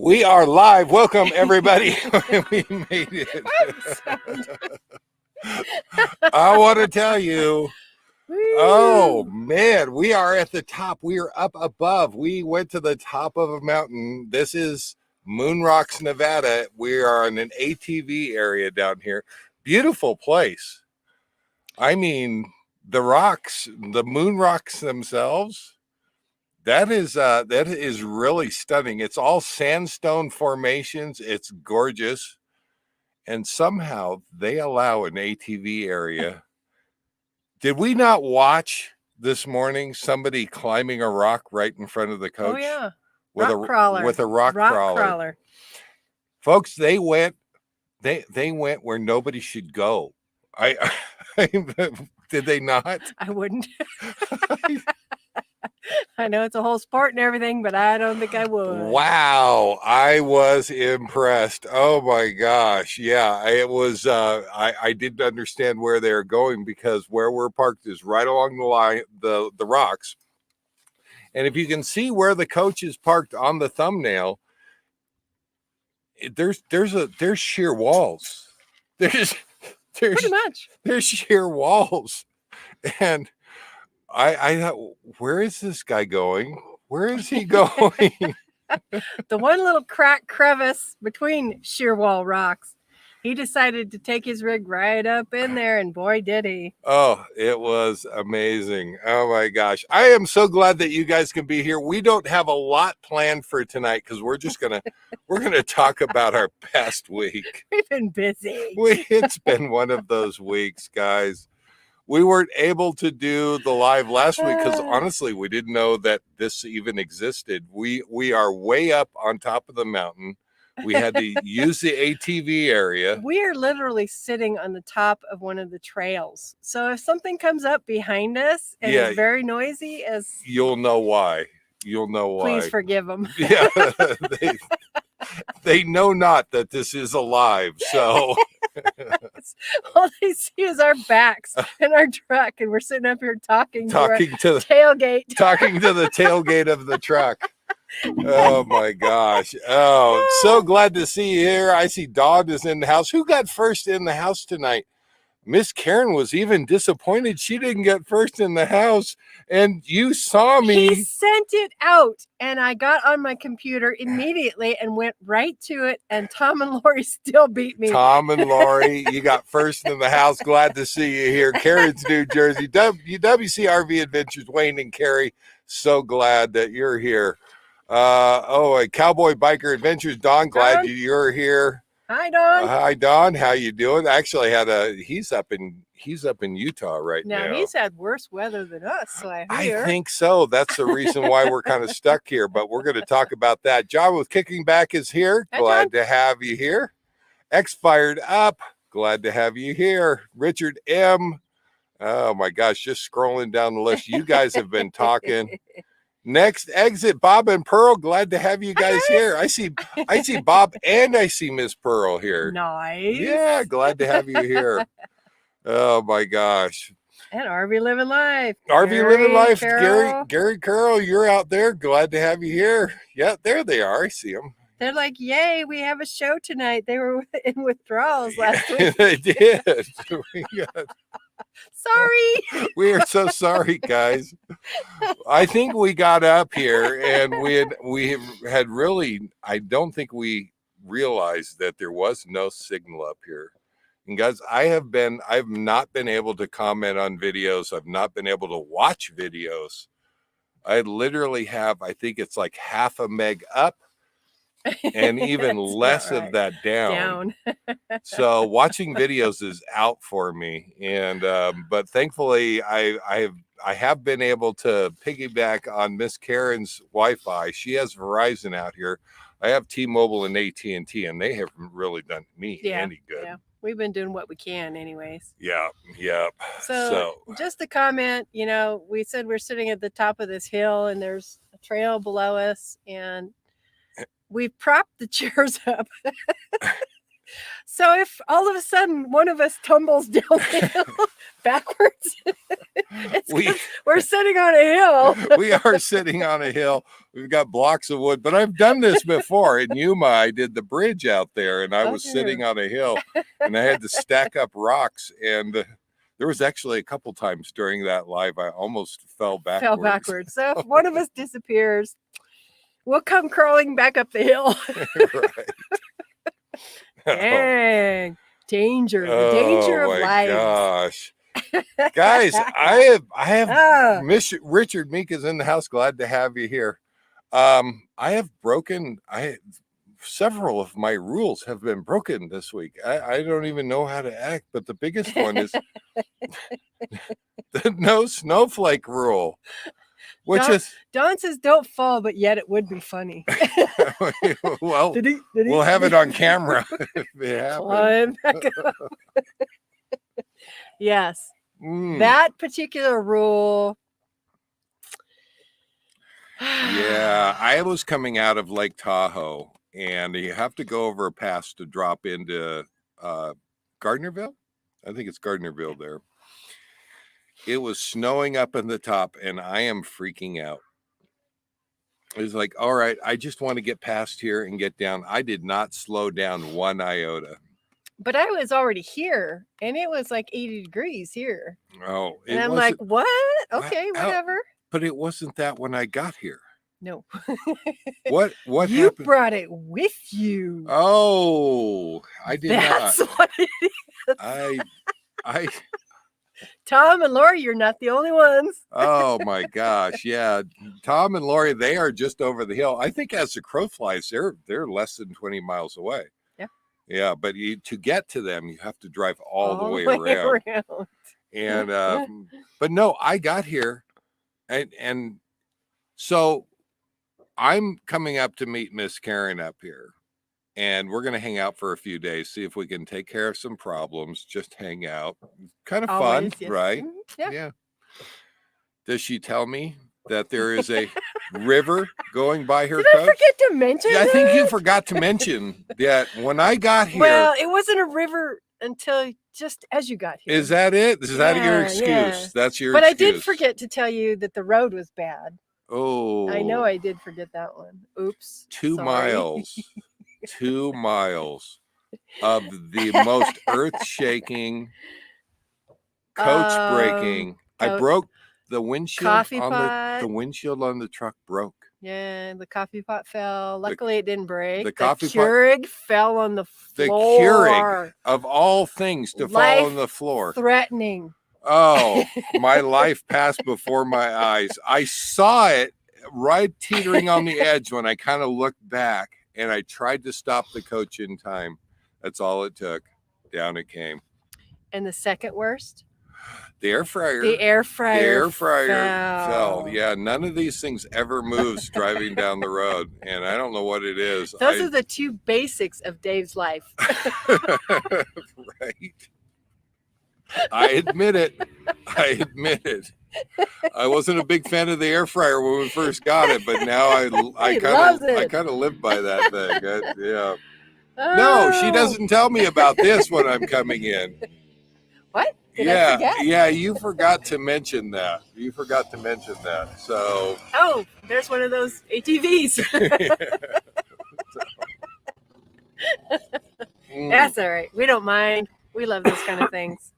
We are live. Welcome, everybody. We made it. I want to tell you, oh, man, we are at the top. We are up above. We went to the top of a mountain. This is Moon Rocks, Nevada. We are in an ATV area down here. Beautiful place. I mean, the rocks, the Moon Rocks themselves, that is really stunning. It's all sandstone formations. It's gorgeous. And somehow they allow an ATV area. Did we not watch this morning somebody climbing a rock right in front of the coach? Oh yeah. With a rock crawler. Folks, they went where nobody should go. Did they not? I wouldn't. I know it's a whole sport and everything, but I don't think I would. Wow, I was impressed. Oh my gosh. Yeah, it was I didn't understand where they were going because where we're parked is right along the line, the rocks. And if you can see where the coach is parked on the thumbnail, there's sheer walls. There's pretty much. There's sheer walls. And I thought, where is this guy going? Where is he going? The one little crevice between sheer wall rocks. He decided to take his rig right up in there, and boy, did he. Oh, it was amazing. Oh my gosh. I am so glad that you guys can be here. We don't have a lot planned for tonight because we're just gonna talk about our past week. We've been busy. It's been one of those weeks, guys. We weren't able to do the live last week because honestly, we didn't know that this even existed. We are way up on top of the mountain. We had to use the ATV area. We are literally sitting on the top of one of the trails. So if something comes up behind us and is very noisy, you'll know why. You'll know why. Please forgive them. Yeah, they know not that this is alive. So all they see is our backs in our truck, and we're sitting up here talking to the tailgate. Talking to the tailgate of the truck. Oh my gosh. Oh, so glad to see you here. I see Dawn is in the house. Who got first in the house tonight? Miss Karen was even disappointed she didn't get first in the house. And you saw me. He sent it out, and I got on my computer immediately and went right to it. And Tom and Lori still beat me. Tom and Lori, you got first in the house. Glad to see you here. Karen's New Jersey, WCRV Adventures, Wayne and Carrie. So glad that you're here. Cowboy Biker Adventures, Don, glad you're here. Hi, Don. Hi, Don. How you doing? Actually, he's up in Utah right now. Now he's had worse weather than us, so I think so. That's the reason why we're kind of stuck here. But we're going to talk about that. John with Kicking Back is here. Hi, glad John. to have you here. X Fired Up. Glad to have you here. Richard M. Oh my gosh, just scrolling down the list. You guys have been talking. Next exit, Bob and Pearl. Glad to have you guys here. I see Bob and I see Miss Pearl here. Nice. Yeah, glad to have you here. Oh my gosh. And RV Living Life. Living Life. Gary Carroll, you're out there. Glad to have you here. Yeah, there they are. I see them. They're like, yay, we have a show tonight. They were in withdrawals last week. They did. Sorry. We are so sorry, guys. I think we got up here and we had really, I don't think we realized that there was no signal up here. And guys, I've not been able to comment on videos. I've not been able to watch videos. I literally have, I think it's like half a meg up and even less of that down. So watching videos is out for me. And but thankfully I have been able to piggyback on Miss Karen's Wi-Fi. She has Verizon out here. I have T-Mobile and AT&T, and they haven't really done me any good. Yeah. We've been doing what we can anyways. Yeah. So just a comment, we said we're sitting at the top of this hill and there's a trail below us, and we've propped the chairs up. So if all of a sudden one of us tumbles down the hill backwards, it's we're sitting on a hill. We are sitting on a hill. We've got blocks of wood, but I've done this before in Yuma. I did the bridge out there, and I was sitting on a hill, and I had to stack up rocks. And there was actually a couple times during that live I almost fell backwards. So if one of us disappears, we'll come crawling back up the hill. Right. Dang. Danger. The danger of life. Gosh. Guys, I have Richard Meek is in the house. Glad to have you here. I have broken several of my rules have been broken this week. I don't even know how to act, but the biggest one is the no snowflake rule. Don says don't fall, but yet it would be funny. Well, we'll have it on camera if it happens. Yes. That particular rule. Yeah, I was coming out of Lake Tahoe, and you have to go over a pass to drop into Gardnerville. I think it's Gardnerville there. It was snowing up in the top, and I am freaking out. It was like, all right, I just want to get past here and get down. I did not slow down one iota. But I was already here, and it was like 80 degrees here. Oh, and I'm like, what? Okay, whatever. But it wasn't that when I got here. No. What you happened? Brought it with you. Oh, I did That's not. What it is. I Tom and Lori, you're not the only ones. Oh my gosh. Yeah. Tom and Lori, they are just over the hill. I think as the crow flies, they're less than 20 miles away. Yeah. Yeah. But to get to them, you have to drive all the way around. And but no, I got here and so I'm coming up to meet Miss Karen up here. And we're going to hang out for a few days, see if we can take care of some problems, just hang out. Kind of fun, yes. right? Yeah. Does she tell me that there is a river going by her Did I forget to mention I think you forgot to mention that when I got here. Well, it wasn't a river until just as you got here. Is that it? Is that your excuse? Yeah. That's your But excuse. I did forget to tell you that the road was bad. Oh. I know I did forget that one. Oops. 2 miles. 2 miles of the most earth-shaking, coach-breaking. I broke the windshield the windshield on the truck broke. Yeah, the coffee pot fell. Luckily, it didn't break. The coffee Keurig fell on the floor. The Keurig, of all things, to fall on the floor. Threatening. Oh, my life passed before my eyes. I saw it right teetering on the edge when I kind of looked back. And I tried to stop the coach in time. That's all it took. Down it came. And the second worst? The air fryer. The air fryer fell. Yeah, none of these things ever moves driving down the road. And I don't know what it is. Those are the two basics of Dave's life. Right. I admit it. I wasn't a big fan of the air fryer when we first got it, but now I kind of live by that thing. Yeah. Oh. No, she doesn't tell me about this when I'm coming in. What? Yeah, you forgot to mention that. So. Oh, there's one of those ATVs. That's all right. We don't mind. We love those kind of things.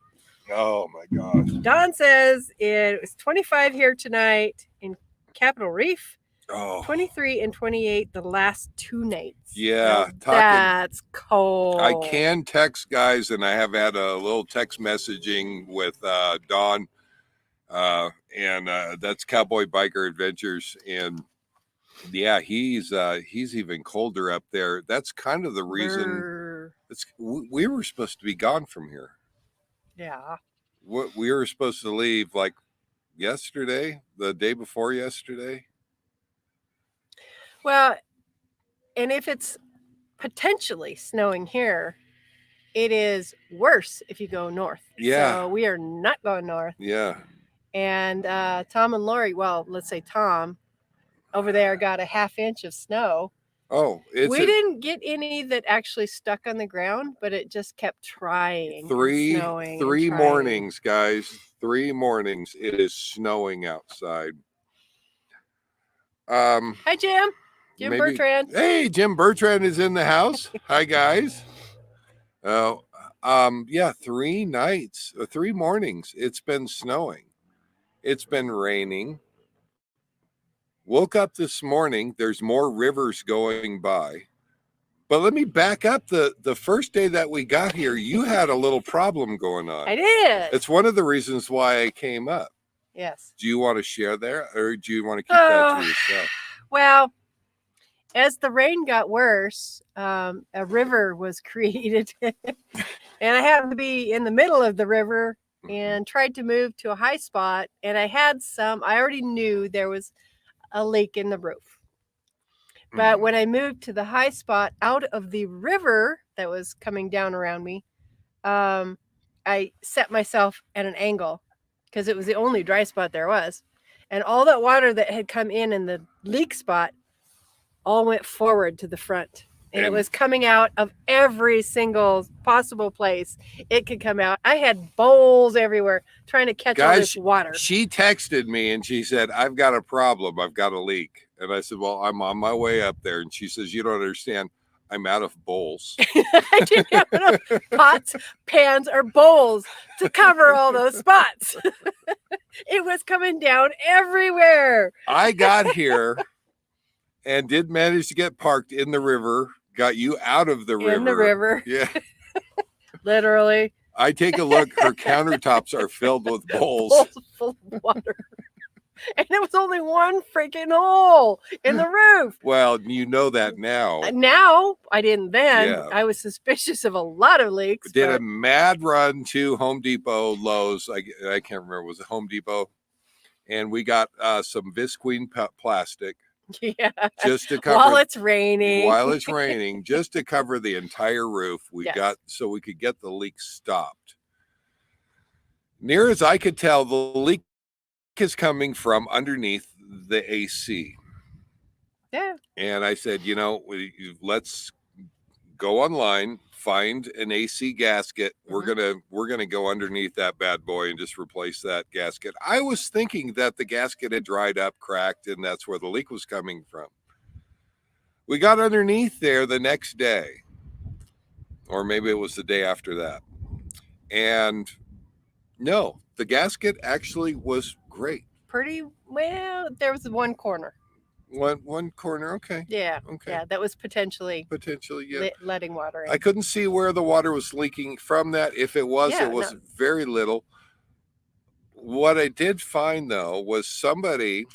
Oh my gosh. Don says it was 25 here tonight in Capitol Reef. Oh. 23 and 28 the last 2 nights. Yeah. That's cold. I can text guys, and I have had a little text messaging with Don, and that's Cowboy Biker Adventures. And yeah, he's even colder up there. That's kind of the reason. We were supposed to be gone from here. Yeah. We were supposed to leave like yesterday, the day before yesterday. Well, and if it's potentially snowing here, it is worse if you go north. Yeah. So we are not going north. Yeah. And Tom and Lori, well, let's say Tom over there got a 1/2 inch of snow. Oh, we didn't get any that actually stuck on the ground, but it just kept trying. Three mornings, guys. 3 mornings it is snowing outside. Hi, Jim. Jim Bertrand. Hey, Jim Bertrand is in the house. Hi, guys. Oh, yeah, 3 nights, 3 mornings. It's been snowing. It's been raining. Woke up this morning. There's more rivers going by. But let me back up. The first day that we got here, you had a little problem going on. I did. It's one of the reasons why I came up. Yes. Do you want to share there, or do you want to keep that to yourself? Well, as the rain got worse, a river was created. And I happened to be in the middle of the river and tried to move to a high spot. And I already knew there was a leak in the roof. But when I moved to the high spot out of the river that was coming down around me, I set myself at an angle because it was the only dry spot there was. And all that water that had come in the leak spot all went forward to the front. And it was coming out of every single possible place it could come out. I had bowls everywhere trying to catch all this water. She texted me and she said, I've got a problem. I've got a leak. And I said, well, I'm on my way up there. And she says, you don't understand. I'm out of bowls. I didn't have enough pots, pans, or bowls to cover all those spots. It was coming down everywhere. I got here and did manage to get parked in the river. Got you out of the river. In the river. Yeah. Literally. I take a look. Her countertops are filled with bowls. Bowls full of water. And it was only one freaking hole in the roof. Well, you know that now. Now, I didn't then. Yeah. I was suspicious of a lot of leaks. Did a mad run to Home Depot, Lowe's. I can't remember. Was it Home Depot? And we got some visqueen plastic. Yeah. Just to cover while it's raining, just to cover the entire roof. We got so we could get the leak stopped. Near as I could tell, the leak is coming from underneath the AC. Yeah. And I said, let's go online, find an AC gasket. Mm-hmm. We're gonna go underneath that bad boy and just replace that gasket. I was thinking that the gasket had dried up, cracked, and that's where the leak was coming from. We got underneath there the next day, or maybe it was the day after that. And no, the gasket actually was great. Pretty well. There was one corner. One corner, okay. Yeah. Okay. Yeah, that was potentially yeah. letting water in. I couldn't see where the water was leaking from that. If it was, it was very little. What I did find, though, was somebody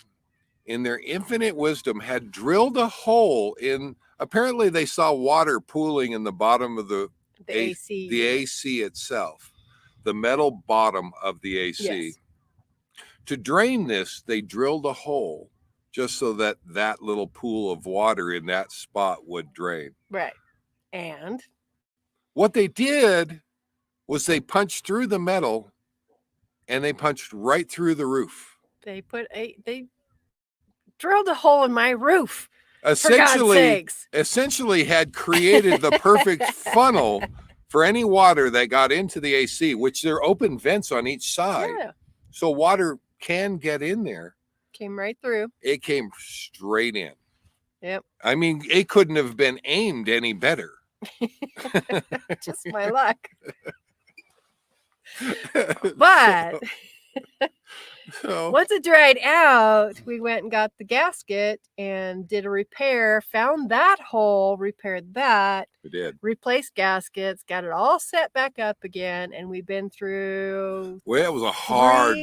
in their infinite wisdom had drilled a hole in. Apparently, they saw water pooling in the bottom of the AC. The AC itself, the metal bottom of the AC. Yes. To drain this, they drilled a hole just so that little pool of water in that spot would drain. Right. And what they did was they punched through the metal and they punched right through the roof. They drilled a hole in my roof. Essentially had created the perfect funnel for any water that got into the AC, which there are open vents on each side. Yeah. So water can get in there. Came right through. It came straight in. Yep. I mean, it couldn't have been aimed any better. Just my luck. But once it dried out, we went and got the gasket and did a repair, found that hole, repaired that. We did. Replaced gaskets, got it all set back up again, and we've been through. Well, it was a hard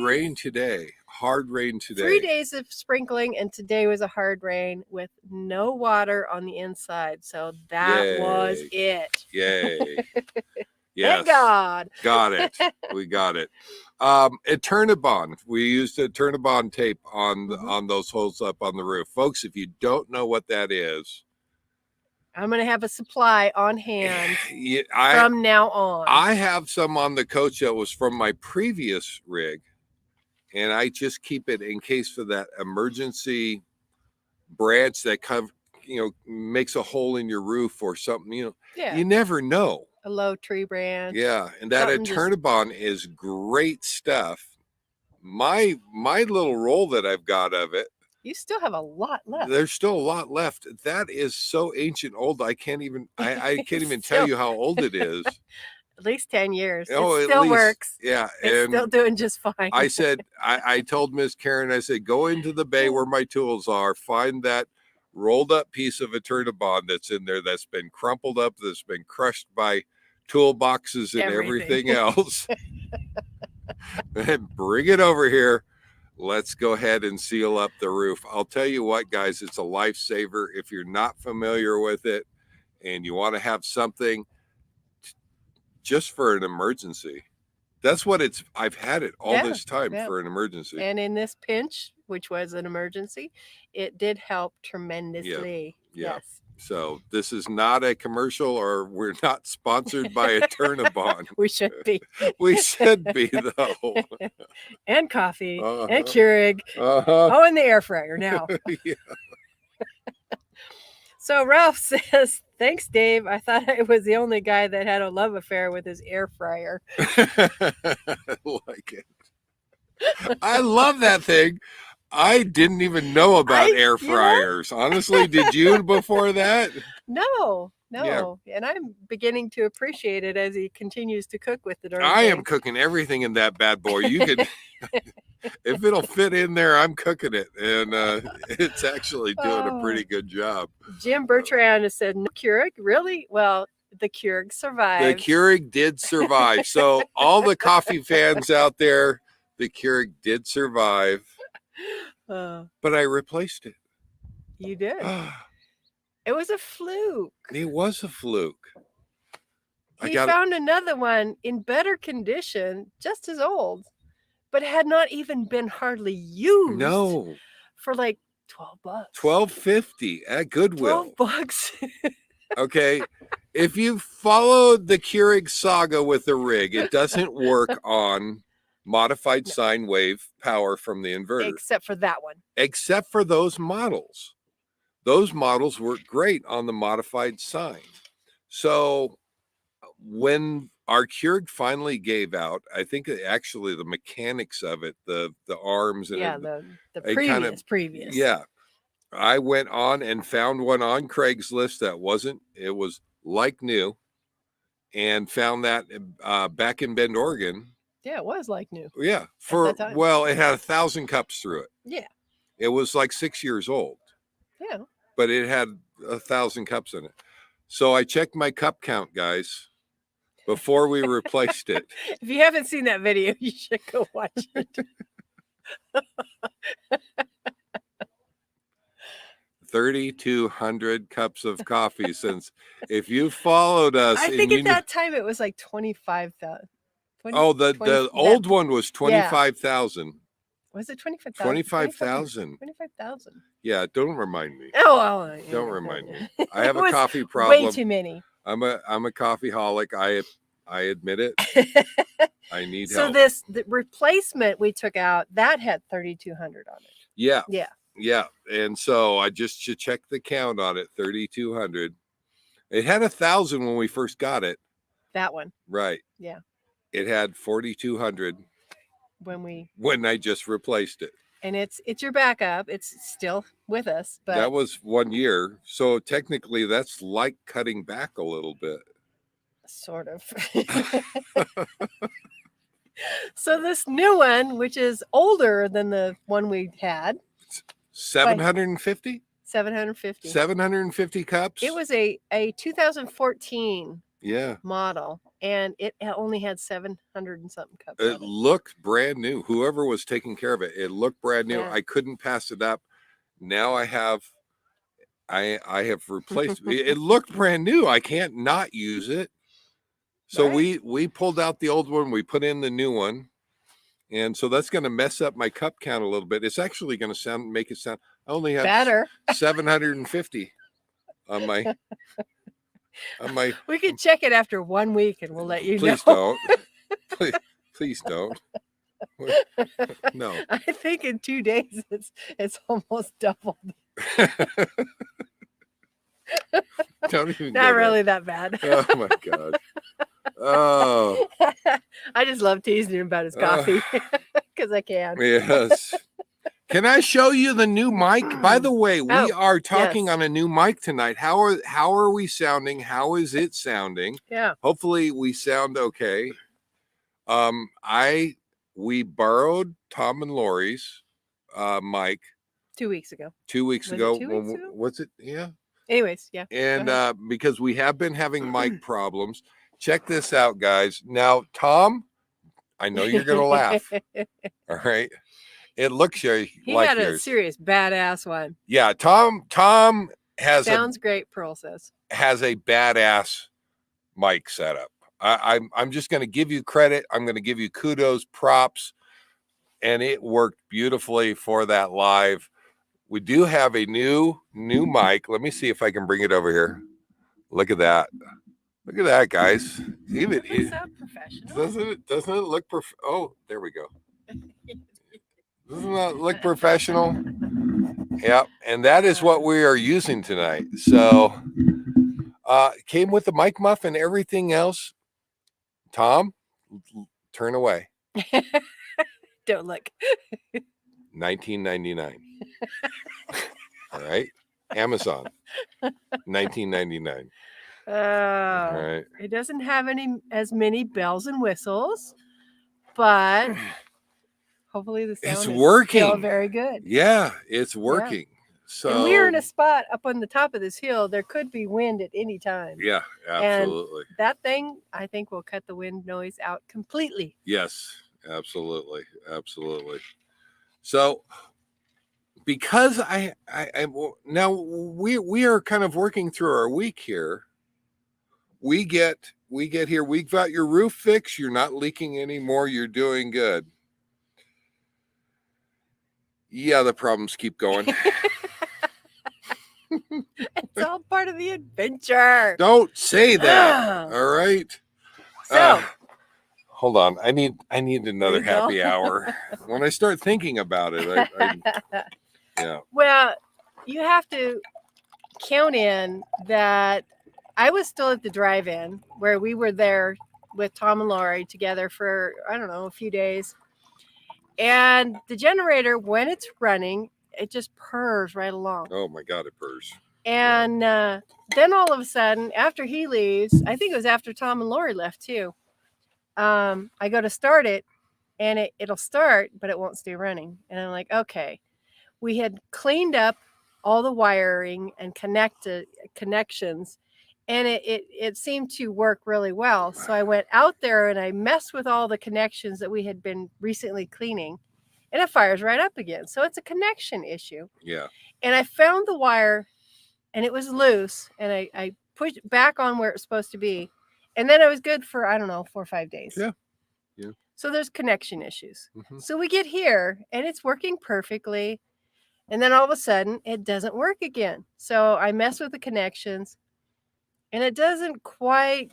rain today. 3 days of sprinkling, and today was a hard rain with no water on the inside. So that was it. Yay. Yes. Thank God. Got it. We got it. A Turnabond. We used a Turnabond tape on those holes up on the roof. Folks, if you don't know what that is, I'm going to have a supply on hand from now on. I have some on the coach that was from my previous rig, and I just keep it in case for that emergency branch that makes a hole in your roof or something, Yeah. you never know. A low tree branch. Yeah. And that Something just- Eternabond is great stuff. My little roll that I've got of it, You still have a lot left. there's still a lot left. That is so ancient old. I can't even tell Still- you how old it is. At least 10 years. Oh, it at still least, works. yeah. It's And still doing just fine. I said, I told Miss Karen, I said, go into the bay where my tools are, find that rolled up piece of Eternabond that's in there that's been crumpled up, that's been crushed by toolboxes and everything else, and bring it over here. Let's go ahead and seal up the roof. I'll tell you what, guys, it's a lifesaver. If you're not familiar with it and you want to have something just for an emergency, that's what I've had it all this time for an emergency. And in this pinch, which was an emergency, it did help tremendously. Yeah. Yes. So this is not a commercial, or we're not sponsored by Eternabond. We should be. We should be, though. And coffee Uh-huh. and Keurig. Uh-huh. Oh, and the air fryer now. Yeah. So Ralph says, thanks, Dave. I thought I was the only guy that had a love affair with his air fryer. I like it. I love that thing. I didn't even know about air fryers. Honestly, did you before that? No. And I'm beginning to appreciate it as he continues to cook with the darn I thing. am cooking everything in that bad boy. You could, if it'll fit in there, I'm cooking it. And it's actually doing a pretty good job. Jim Bertrand has said, no Keurig? Really? Well, the Keurig survived. The Keurig did survive. So all the coffee fans out there, the Keurig did survive. But I replaced it. You did. It was a fluke. It was a fluke. He found another one in better condition, just as old, but had not even been hardly used. No. For like $12. $12.50 at Goodwill. $12. Okay. If you followed the Keurig saga with the rig, it doesn't work on modified sine wave power from the inverter. Except for that one. Except for those models. Those models work great on the modified sine. So when our Keurig finally gave out, I think actually the mechanics of it, the arms and the previous. Yeah. I went on and found one on Craigslist it was like new, and found that back in Bend, Oregon. Yeah, it was like new. Yeah. It had 1,000 cups through it. Yeah. It was like 6 years old. Yeah. But it had 1,000 cups in it. So I checked my cup count, guys, before we replaced it. If you haven't seen that video, you should go watch it. 3,200 cups of coffee since, if you followed us. I think at that time it was like 25,000. The old one was 25,000. Was it 25,000? 25,000. 25,000. Yeah, don't remind me. Oh, well, don't remind me. I have a was coffee problem. Way too many. I'm a coffeeholic. I admit it. I need help. So the replacement we took out, that had 3,200 on it. Yeah. Yeah. Yeah. And so I just should check the count on it. 3,200. It had 1,000 when we first got it. That one. Right. Yeah. It had 4,200 when I just replaced it. And it's your backup. It's still with us, but that was 1 year. So technically that's like cutting back a little bit. Sort of. So this new one, which is older than the one we had. 750? 750. 750 cups? It was a 2014 model, and it only had 700 and something cups. It looked brand new. Whoever was taking care of it, it looked brand new. I couldn't pass it up. Now I have replaced it. Looked brand new. I can't not use it. So we pulled out the old one, we put in the new one. And so that's going to mess up my cup count a little bit. It's actually going to make it sound, I only have better. 750 on my We could check it after 1 week and we'll let you know. Don't. Please don't. No. I think in 2 days it's almost doubled. Don't even Not go really that bad. there. Oh my God. Oh. I just love teasing him about his coffee because I can. Yes. Can I show you the new mic? By the way, we Oh, are talking yes. on a new mic tonight. How are we sounding? How is it sounding? Yeah. Hopefully we sound okay. We borrowed Tom and Lori's mic 2 weeks ago. 2 weeks Was it ago. 2 weeks ago? What's it? Yeah. Anyways, yeah. And Go ahead. because we have been having mic problems. Check this out, guys. Now, Tom, I know you're gonna laugh. All right. It looks He like had a yours. serious badass one. Yeah, Tom has Sounds great, Pearl says. a badass mic setup. I'm just going to give you credit. I'm going to give you kudos, props, and it worked beautifully for that live. We do have a new mic. Let me see if I can bring it over here. Look at that. Look at that, guys. Even It's so professional. doesn't it look oh, there we go. Doesn't that look professional? Yep, and that is what we are using tonight. So came with the mic muff and everything else. Tom, turn away. Don't look. 1999. All right. Amazon. 1999. Oh, All right. it doesn't have as many bells and whistles, but hopefully the sound It's is working. still very good. Yeah, it's working. So And we're in a spot up on the top of this hill. There could be wind at any time. yeah, absolutely. And that thing, I think, will cut the wind noise out completely. Yes, absolutely. Absolutely. So because I now we are kind of working through our week here. We get here. We've got your roof fixed. You're not leaking anymore. You're doing good. Yeah, the problems keep going. It's all part of the adventure. Don't say that. All right. So hold on. I need another There you go. happy hour. When I start thinking about it, yeah. Well, you have to count in that I was still at the drive-in where we were there with Tom and Lori together for, I don't know, a few days. And the generator, when it's running, it just purrs right along. Oh my God, it purrs. And then all of a sudden, after he leaves, I think it was after Tom and Lori left too, I go to start it and it'll start, but it won't stay running. And I'm like, okay. We had cleaned up all the wiring and connections, and it seemed to work really well. So I went out there and I messed with all the connections that we had been recently cleaning, and it fires right up again. So it's a connection issue. Yeah. And I found the wire, and it was loose, and I pushed it back on where it was supposed to be, and then it was good for, I don't know, 4 or 5 days. Yeah. Yeah. So there's connection issues. Mm-hmm. So we get here, and it's working perfectly. And then all of a sudden, it doesn't work again. So I mess with the connections, and it doesn't quite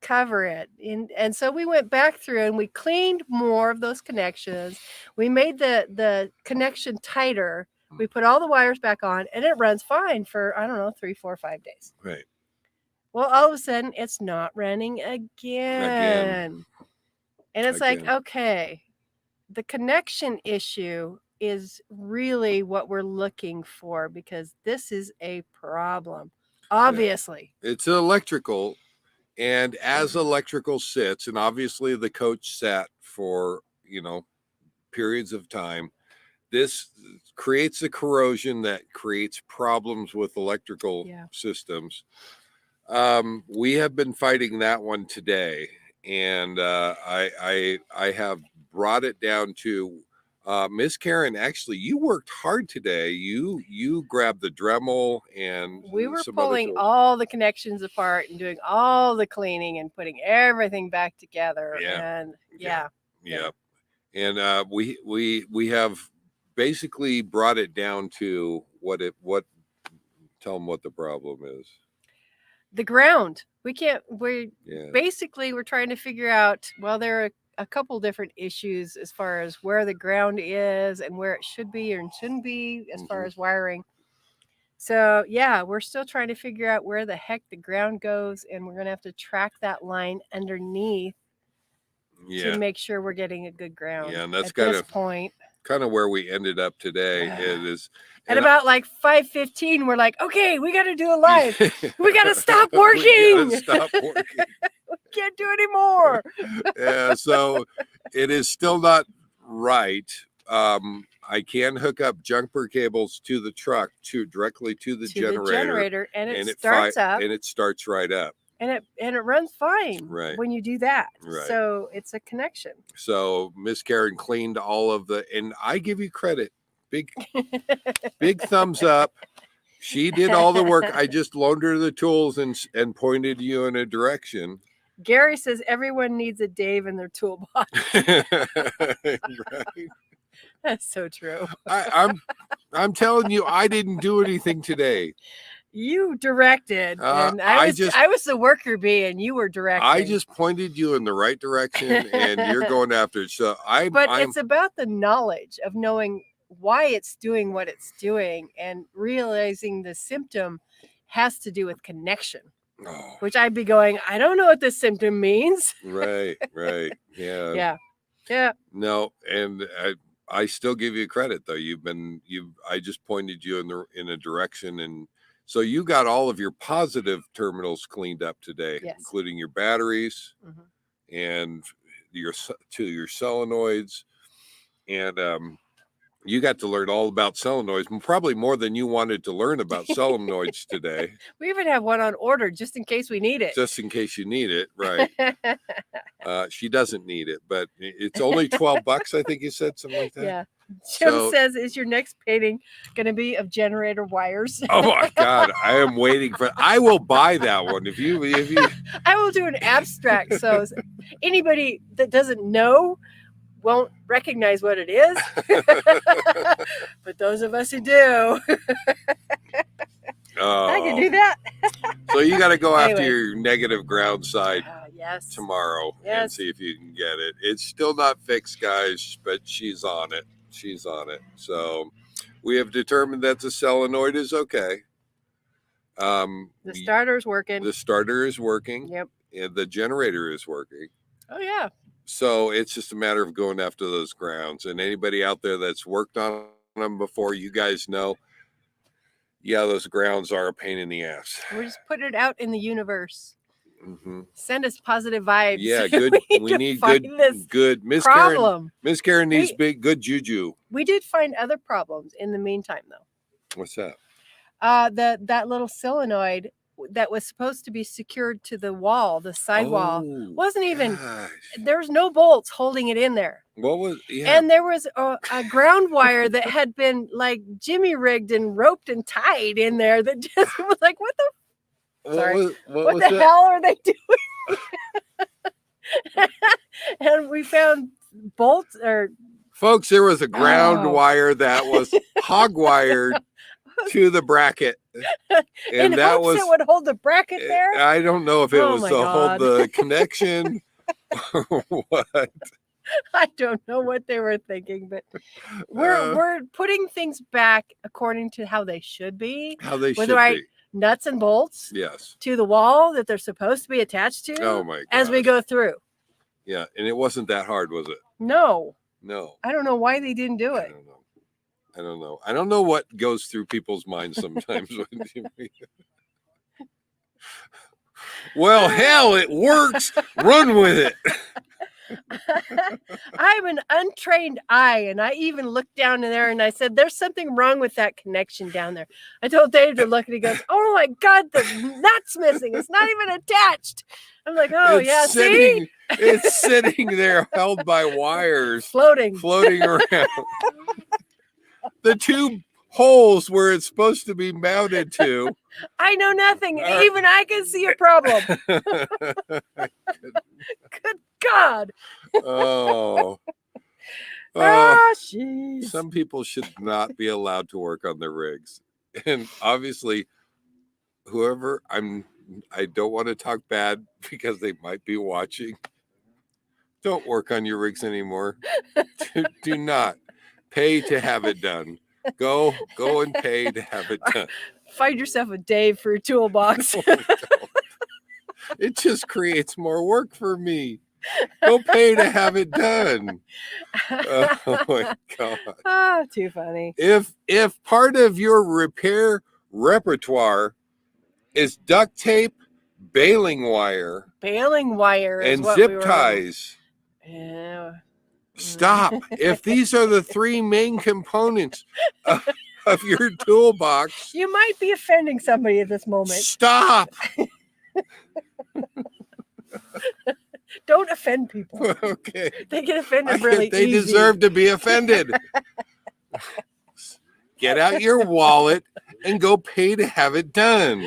cover it. And so we went back through and we cleaned more of those connections. We made the connection tighter. We put all the wires back on, and it runs fine for, I don't know, 3, 4, 5 days. Right. Well, all of a sudden, it's not running again. And it's like, okay, the connection issue is really what we're looking for, because this is a problem, obviously. Yeah. It's electrical, and as electrical sits, and obviously the coach sat for, periods of time, this creates a corrosion that creates problems with electrical systems. We have been fighting that one today, and I have brought it down to Miss Karen. Actually, you worked hard today. You grabbed the Dremel, and we were pulling all the connections apart and doing all the cleaning and putting everything back together. Yeah. And and we have basically brought it down to what tell them what the problem is. The ground. Basically we're trying to figure out, well, there are a couple different issues as far as where the ground is and where it should be or shouldn't be as far as wiring. So yeah, we're still trying to figure out where the heck the ground goes, and we're gonna have to track that line underneath Yeah. to make sure we're getting a good ground. Yeah, and that's at kind this of point. where we ended up today. It is At and about like 5:15, we're like, okay, we got to do a live. We got to stop We working. gotta stop working. Can't do anymore. Yeah, so it is still not right. I can hook up jumper cables to the truck directly to the generator, and it and starts up, and it starts right up. and it runs fine Right. when you do that. Right. So it's a connection. So Miss Karen cleaned all of the, and I give you credit, big thumbs up. She did all the work. I just loaned her the tools and pointed you in a direction. Gary says everyone needs a Dave in their toolbox. Right. That's so true. I'm telling you, I didn't do anything today. You directed, and I was the worker bee, and you were directing. I just pointed you in the right direction, and you're going after it. So it's about the knowledge of knowing why it's doing what it's doing, and realizing the symptom has to do with connection. Oh. Which I'd be going, I don't know what this symptom means. Right. Yeah. Yeah. No, and I still give you credit though. I just pointed you in a direction, and so you got all of your positive terminals cleaned up today, yes, including your batteries and your solenoids, and you got to learn all about solenoids, probably more than you wanted to learn about solenoids today. We even have one on order just in case we need it. Just in case you need it, right? She doesn't need it, but it's only $12. I think you said something like that. Yeah. Jim says, "Is your next painting going to be of generator wires?" Oh my God, I am waiting for. I will buy that one if you. I will do an abstract, so anybody that doesn't know won't recognize what it is, but those of us who do, I can do that. So you got to go after your negative ground side yes, tomorrow and see if you can get it. It's still not fixed, guys, but she's on it. She's on it. So we have determined that the solenoid is okay. The starter is working. The starter is working. Yep. And the generator is working. Oh yeah. So it's just a matter of going after those grounds. And anybody out there that's worked on them before, you guys know, yeah, those grounds are a pain in the ass. We're just putting it out in the universe. Send us positive vibes. Yeah, good. we need good. Miss Karen needs good juju. We did find other problems in the meantime, though. What's that? That little solenoid that was supposed to be secured to the wall, the side wall, wasn't even. There was no bolts holding it in there. What was? Yeah. And there was a ground wire that had been like jimmy rigged and roped and tied in there. That just was like, what the. What the hell are they doing? And we found bolts folks, there was a ground wire that was hog wired to the bracket, and that was it would hold the bracket there. I don't know if it was to hold the connection or what. I don't know what they were thinking, but we're putting things back according to how they should be. With the right nuts and bolts, yes, to the wall that they're supposed to be attached to. Oh my God. As we go through. Yeah, and it wasn't that hard, was it? No. I don't know why they didn't do it. I don't know what goes through people's minds sometimes. Well, hell, it works. Run with it. I'm an untrained eye, and I even looked down in there and I said, "There's something wrong with that connection down there." I told Dave to look, and he goes, "Oh my God, the nut's missing. It's not even attached." I'm like, "Oh yeah, see, it's sitting there, held by wires, floating around." The two holes where it's supposed to be mounted to. I know nothing. Even I can see a problem. Good God. Some people should not be allowed to work on their rigs. And obviously, I don't want to talk bad because they might be watching. Don't work on your rigs anymore. Do not pay to have it done. Go and pay to have it done. Find yourself a Dave for your toolbox. It just creates more work for me. Go pay to have it done. Oh my God. Ah, too funny. If part of your repair repertoire is duct tape, baling wire, Baling wire is and what zip we were. ties, Yeah. stop. If these are the three main components of your toolbox, You might be offending somebody at this moment. stop. Don't offend people. Okay. They get offended really They easy. deserve to be offended. Get out your wallet and go pay to have it done.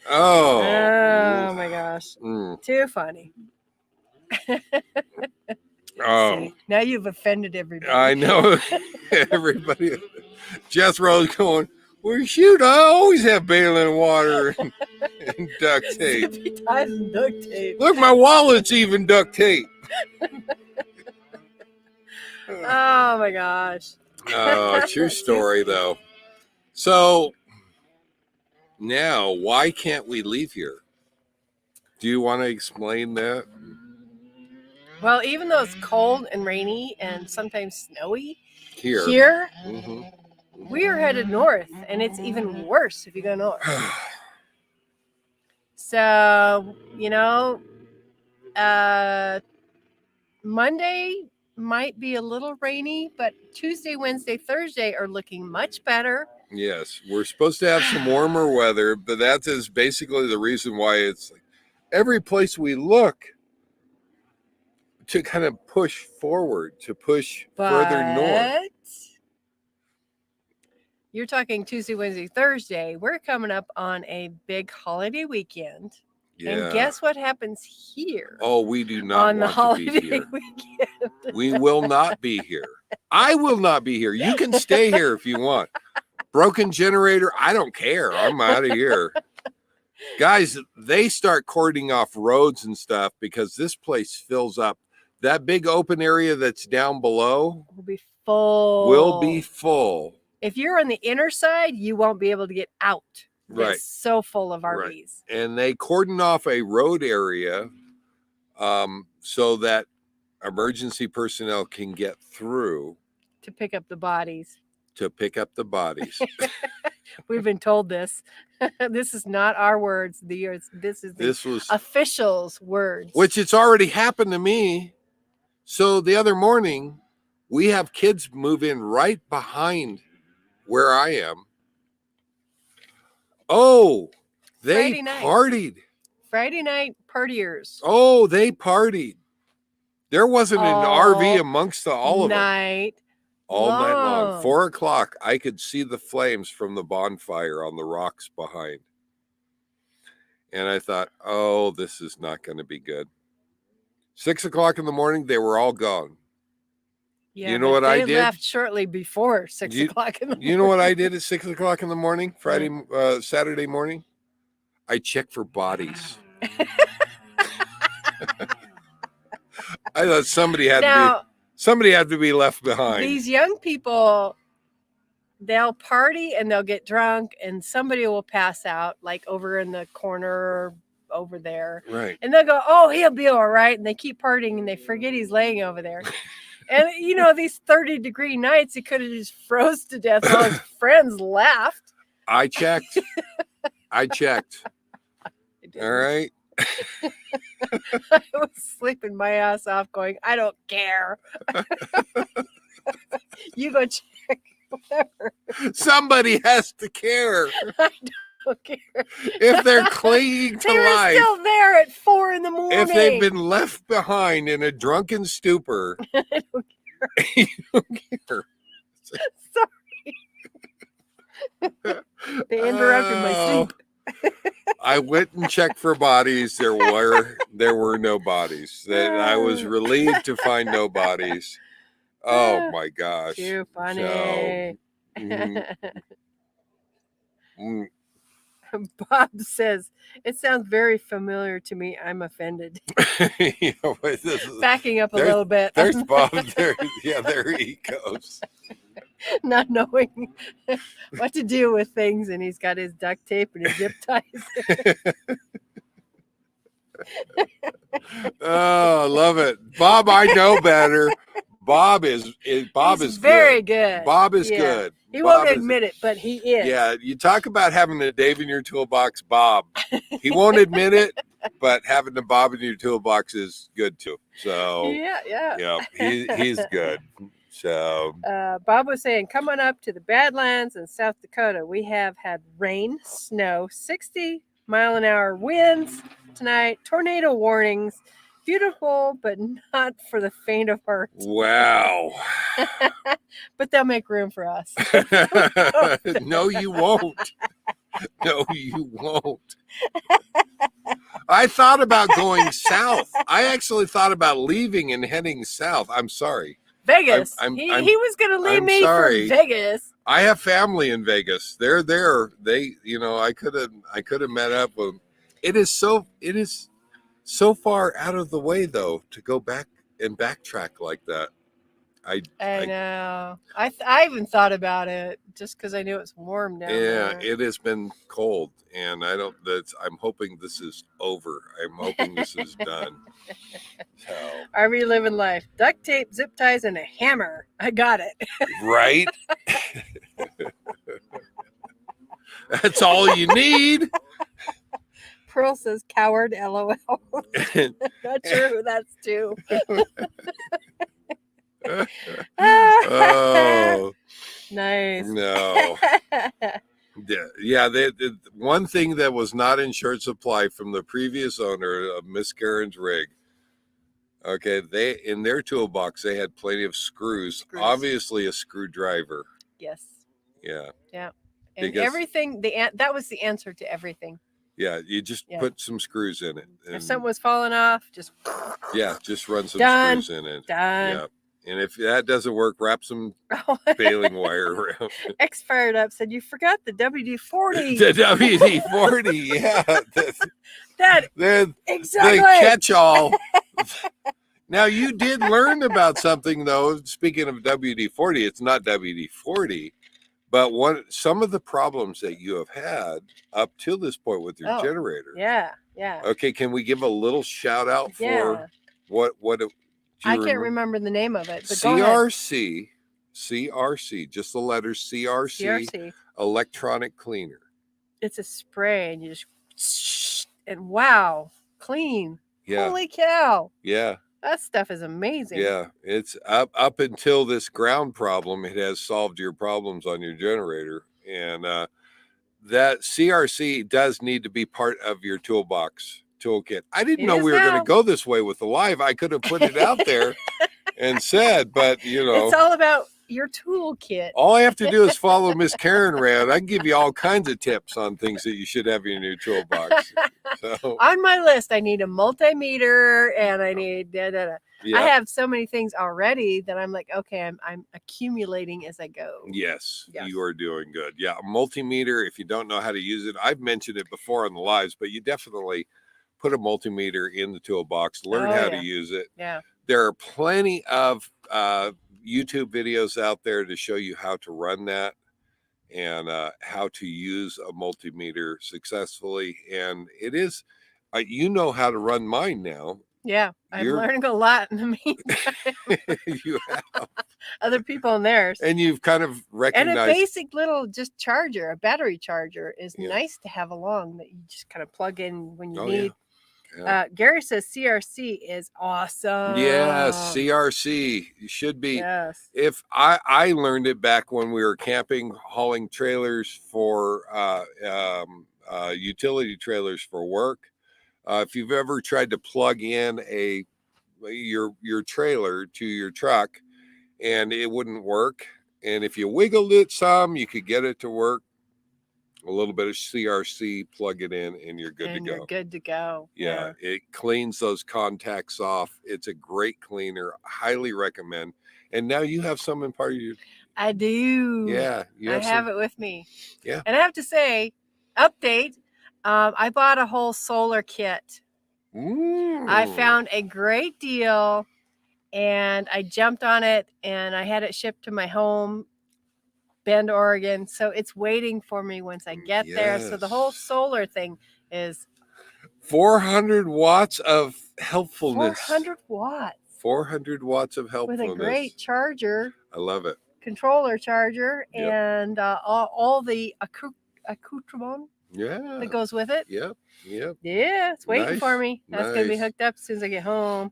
Oh my gosh. Mm. Too funny. Oh, See, now you've offended everybody. I know. Everybody. Jethro's going, well, shoot, I always have baling water and duct tape. Zippy ties and duct tape. Look, my wallet's even duct tape. Oh my gosh. Oh, true story, though. So now, why can't we leave here? Do you want to explain that? Well, even though it's cold and rainy and sometimes snowy Here. we are headed north, and it's even worse if you go north. So, Monday might be a little rainy, but Tuesday, Wednesday, Thursday are looking much better. Yes, we're supposed to have some warmer weather, but that is basically the reason why it's like every place we look to kind of push forward, to push further north. You're talking Tuesday, Wednesday, Thursday. We're coming up on a big holiday weekend. Yeah. And guess what happens here? Oh, we do not on the want holiday to be here. weekend. We will not be here. I will not be here. You can stay here if you want. Broken generator, I don't care. I'm out of here. Guys, they start cording off roads and stuff because this place fills up. That big open area that's down below Will be full. will be full. If you're on the inner side, you won't be able to get out. Right. It's so full of RVs. Right. And they cordon off a road area so that emergency personnel can get through To pick up the bodies. to pick up the bodies. We've been told this. This is not our words. This is the This was, officials' words. which it's already happened to me. So the other morning, we have kids move in right behind where I am. Oh, they Friday night. partied. Friday night partiers. Oh, they partied. There wasn't an RV amongst all of them. Night. All night long. long. 4 o'clock, I could see the flames from the bonfire on the rocks behind. And I thought, oh, this is not going to be good. 6 o'clock in the morning, they were all gone. Yeah, You know but what I they did? left shortly before 6 o'clock in the morning. You know what I did at 6 o'clock in the morning, Saturday morning? I checked for bodies. I thought somebody had to be left behind. These young people, they'll party and they'll get drunk, and somebody will pass out, like over in the corner over there. Right. And they'll go, oh, he'll be all right. And they keep partying and they forget he's laying over there. And, these 30-degree nights, he could have just froze to death while his friends laughed. I checked. All right. I was sleeping my ass off going, I don't care. You go check, whatever. Somebody has to care. I don't care. If they're clinging to They were life. still there at 4 a.m. If they've been left behind in a drunken stupor, I don't you don't care. Sorry. They interrupted my sleep. I went and checked for bodies. There were no bodies. I was relieved to find no bodies. Oh my gosh. Too funny. So, mm. Bob says, it sounds very familiar to me. I'm offended. This is, Backing up a little bit. There's Bob. There he goes. not knowing what to do with things, and he's got his duct tape and his zip ties. Oh, I love it. Bob, I know better. Bob is Bob He's is very good. good. Bob is Yeah. good. He Bob won't is- admit it, but he is. Yeah, you talk about having a Dave in your toolbox, Bob. He won't admit it, but having the Bob in your toolbox is good too. So Yeah. he's good. So Bob was saying, come on up to the Badlands in South Dakota. We have had rain, snow, 60-mile-an-hour winds tonight, tornado warnings. Beautiful, but not for the faint of heart. wow. But they'll make room for us. No, you won't. No, you won't. I thought about going south. I actually thought about leaving and heading south. I'm sorry. Vegas. I'm- he I'm- was going to leave I'm me sorry. for Vegas. I have family in Vegas. They're there. They, I could have met up with them. It is so far out of the way though to go back and backtrack like that. I know. I even thought about it just because I knew it's warm down there. It has been cold, and I'm hoping this is over. I'm hoping this is done. So, Are we living life? Duct tape, zip ties, and a hammer. I got it. right? That's all you need. Pearl says coward, LOL. Not sure who that's to. Oh, Nice. no. Yeah. One thing that was not in short supply from the previous owner of Miss Karen's rig. Okay, in their toolbox they had plenty of screws. Obviously, a screwdriver. Yes. Yeah. Yeah. And Because- everything. That was the answer to everything. Yeah, you just put some screws in it. If something was falling off, just just run some Done. screws in it. done. Yeah. And if that doesn't work, wrap some baling wire around. X fired up said you forgot the WD-40. The WD-40, yeah. That The exactly. catch-all. Now, you did learn about something, though. Speaking of WD-40, it's not WD-40, but some of the problems that you have had up to this point with your generator. Yeah. Okay, can we give a little shout out for what I can't remember the name of it. But go ahead. CRC, just the letters CRC, electronic cleaner. It's a spray, and you just and wow, clean. Yeah. Holy cow. Yeah. That stuff is amazing. Yeah. It's up until this ground problem, it has solved your problems on your generator. And that CRC does need to be part of your toolbox toolkit. I didn't know we were going to go this way with the live. I could have put it out there and said, but it's all about your toolkit. All I have to do is follow Miss Karen around. I can give you all kinds of tips on things that you should have in your toolbox. So on my list, I need a multimeter, and I need I have so many things already that I'm like, okay, I'm accumulating as I go. Yes, you are doing good. Yeah, a multimeter. If you don't know how to use it, I've mentioned it before on the lives, but you definitely put a multimeter in the toolbox. Learn how to use it. Yeah, there are plenty of YouTube videos out there to show you how to run that and how to use a multimeter successfully. And it is, you know how to run mine now. Yeah, I'm learning a lot in the meantime. You have. Other people in theirs. And you've kind of recognized. And a basic little just charger, a battery charger is nice to have along that you just kind of plug in when you need. Yeah. Gary says CRC is awesome. Yes, CRC should be. Yes. If I learned it back when we were camping, hauling trailers for utility trailers for work. If you've ever tried to plug in your trailer to your truck and it wouldn't work, and if you wiggled it some, you could get it to work. A little bit of CRC, plug it in, and you're good to go. You're good to go. Yeah, it cleans those contacts off. It's a great cleaner. Highly recommend. And now you have some in part of your. I do. Yeah, I have it with me. Yeah. And I have to say, update. I bought a whole solar kit. I found a great deal, and I jumped on it, and I had it shipped to my home Bend, Oregon. So it's waiting for me once I get there. So the whole Yes. solar thing is 400 watts of helpfulness. 400 watts 400 watts of helpfulness. with a great charger, I love it. controller charger, Yep. and all the accoutrement Yeah. that goes with it. Yep. Yep. Yeah, it's waiting Nice, for me. That's going to be nice. hooked up as soon as I get home.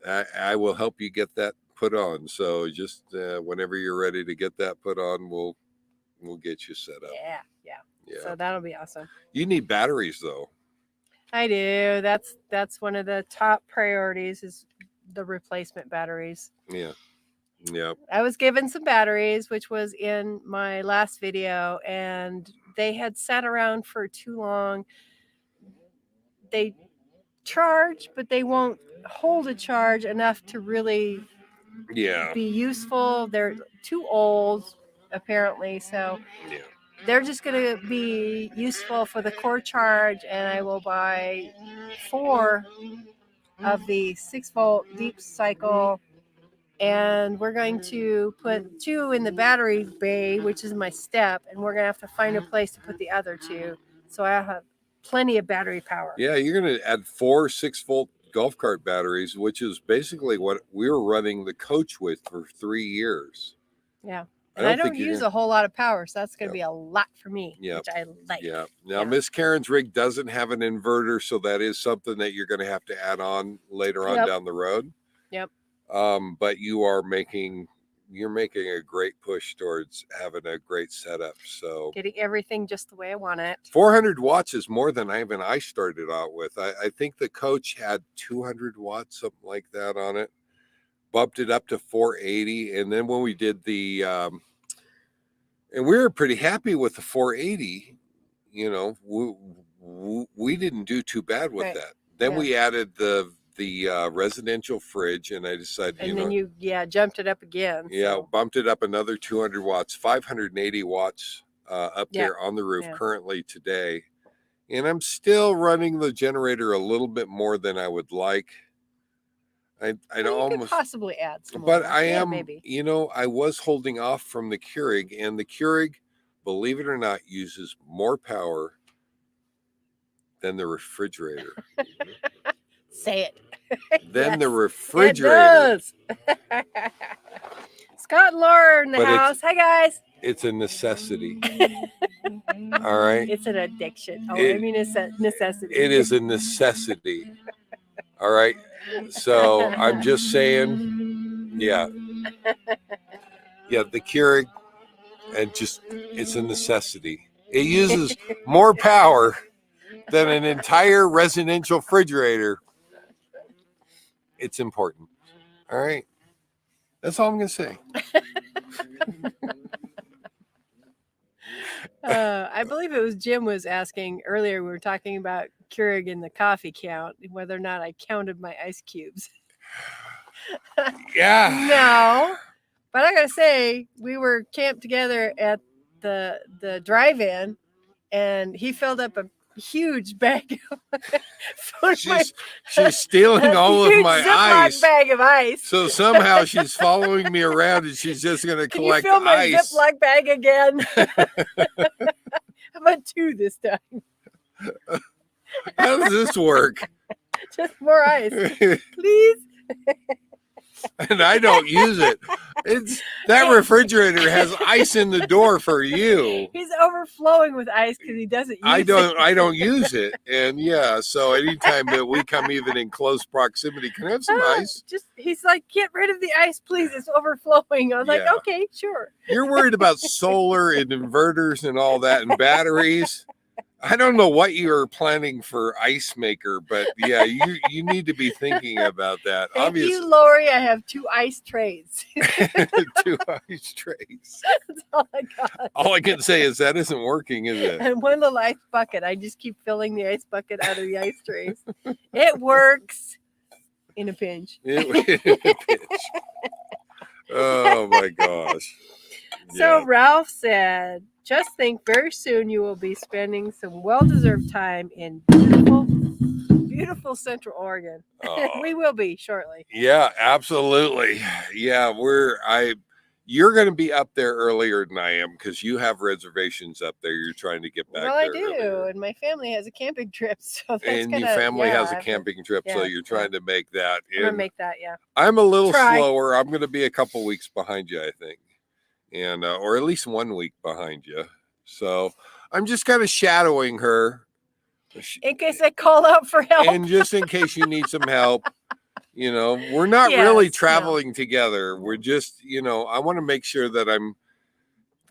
I will help you get that put on. So just whenever you're ready to get that put on, we'll get you set up. Yeah. Yeah. So that'll be awesome. You need batteries though. I do. That's one of the top priorities is the replacement batteries. Yeah. Yeah. I was given some batteries, which was in my last video, and they had sat around for too long. They charge, but they won't hold a charge enough to really Yeah. be useful. They're too old, apparently. So Yeah. they're just going to be useful for the core charge, and I will buy 4 of the 6-volt deep cycle, and we're going to put 2 in the battery bay, which is my step, and we're going to have to find a place to put the other 2, so I'll have plenty of battery power. Yeah, you're going to add 4 6-volt golf cart batteries, which is basically what we were running the coach with for 3 years. Yeah. And I don't use a whole lot of power, so that's going to be a lot for me, which I like. Yeah. Now, Miss Karen's rig doesn't have an inverter, so that is something that you're going to have to add on later on down the road. Yep. But you're making a great push towards having a great setup. So getting everything just the way I want it. 400 watts is more than I started out with. I think the coach had 200 watts, something like that on it. Bumped it up to 480, and then when we did the and we were pretty happy with the 480, you know, we didn't do too bad with that. Then we added the residential fridge, and I decided, and then you jumped it up again. Bumped it up another 200 watts, 580 watts up there on the roof currently today, and I'm still running the generator a little bit more than I would like. I'd almost could possibly add some but more. I am maybe. You know, I was holding off from the Keurig, and the Keurig, believe it or not, uses more power than the refrigerator. Say it. Than the refrigerator. It does. Scott and Laura in the house. Hi guys. It's a necessity. All right. It's an addiction. It's a necessity. It is a necessity. All right. So I'm just saying, the Keurig, and it's a necessity. It uses more power than an entire residential refrigerator. It's important. All right. That's all I'm going to say. I believe it was Jim was asking earlier. We were talking about Keurig and the coffee count, whether or not I counted my ice cubes. Yeah. No, but I gotta say, we were camped together at the drive-in, and he filled up a huge bag of she's stealing all of my ice. Bag of ice. So somehow she's following me around, and she's just going to collect Can you fill my ice. Ziploc bag again? How about 2 this time? How does this work? Just more ice, please. And I don't use it. That refrigerator has ice in the door for you. He's overflowing with ice because he doesn't use I don't use it. And so anytime that we come even in close proximity, can I have some ice? He's like, get rid of the ice, please. It's overflowing. I was like, okay, sure. You're worried about solar and inverters and all that and batteries. I don't know what you're planning for ice maker, but you need to be thinking about that. Thank Obviously, you, Lori. I have 2 ice trays. 2 ice trays. That's all I got. All I can say is that isn't working, is it? And 1 little ice bucket. I just keep filling the ice bucket out of the ice trays. It works in a pinch. Oh my gosh. So Ralph said, just think very soon you will be spending some well-deserved time in beautiful Central Oregon. We will be shortly. Yeah, absolutely. Yeah, you're going to be up there earlier than I am because you have reservations up there. You're trying to get back Well, there I do, earlier. and my family has a camping trip, so that's And your gonna. family Yeah, has I a have to- camping trip, so yeah, you're trying to make that. I'm gonna And make that. Yeah. I'm a little Try. slower. I'm going to be a couple weeks behind you, I think, and or at least 1 week behind you. So I'm just kind of shadowing her. In case I call out for help. And just in case you need some help, we're not Yes, really no. traveling together. We're just, I want to make sure that I'm